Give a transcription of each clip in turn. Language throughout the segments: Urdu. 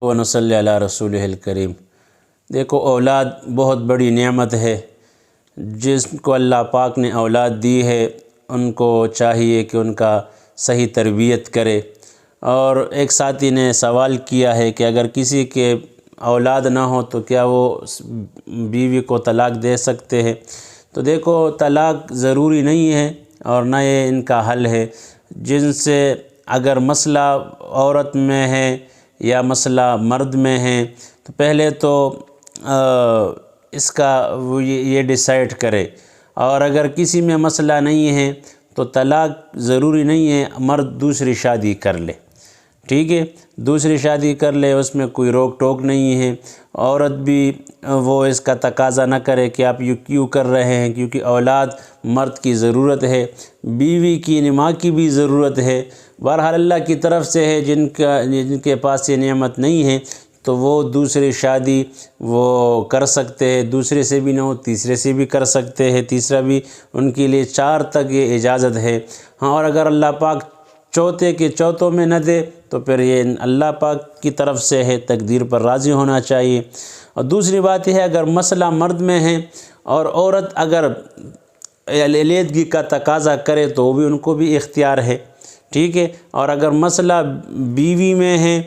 ونصلی علی رسولہ الکریم۔ دیکھو اولاد بہت بڑی نعمت ہے، جس کو اللہ پاک نے اولاد دی ہے ان کو چاہیے کہ ان کا صحیح تربیت کرے۔ اور ایک ساتھی نے سوال کیا ہے کہ اگر کسی کے اولاد نہ ہو تو کیا وہ بیوی کو طلاق دے سکتے ہیں؟ تو دیکھو طلاق ضروری نہیں ہے اور نہ یہ ان کا حل ہے۔ جن سے اگر مسئلہ عورت میں ہے یا مسئلہ مرد میں ہے تو پہلے تو اس کا وہ یہ ڈیسائیڈ کرے، اور اگر کسی میں مسئلہ نہیں ہے تو طلاق ضروری نہیں ہے، مرد دوسری شادی کر لے، ٹھیک ہے، دوسری شادی کر لے، اس میں کوئی روک ٹوک نہیں ہے۔ عورت بھی وہ اس کا تقاضا نہ کرے کہ آپ یہ کیوں کر رہے ہیں، کیونکہ اولاد مرد کی ضرورت ہے، بیوی کی ماں کی بھی ضرورت ہے۔ بہرحال اللہ کی طرف سے ہے، جن کے پاس یہ نعمت نہیں ہے تو وہ دوسری شادی وہ کر سکتے ہیں، دوسرے سے بھی نہ ہو تیسرے سے بھی کر سکتے ہیں، تیسرا بھی ان کے لیے 4 تک یہ اجازت ہے۔ ہاں، اور اگر اللہ پاک چوتھے کے چوتھوں میں نہ دے تو پھر یہ اللہ پاک کی طرف سے ہے، تقدیر پر راضی ہونا چاہیے۔ اور دوسری بات یہ ہے اگر مسئلہ مرد میں ہے اور عورت اگر علیحدگی کا تقاضا کرے تو وہ بھی ان کو بھی اختیار ہے، ٹھیک ہے۔ اور اگر مسئلہ بیوی میں ہے،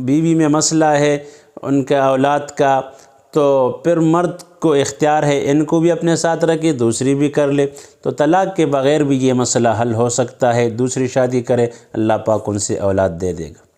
بیوی میں مسئلہ ہے ان کے اولاد کا، تو پھر مرد کو اختیار ہے ان کو بھی اپنے ساتھ رکھے، دوسری بھی کر لے، تو طلاق کے بغیر بھی یہ مسئلہ حل ہو سکتا ہے۔ دوسری شادی کرے، اللہ پاک ان سے اولاد دے دے گا۔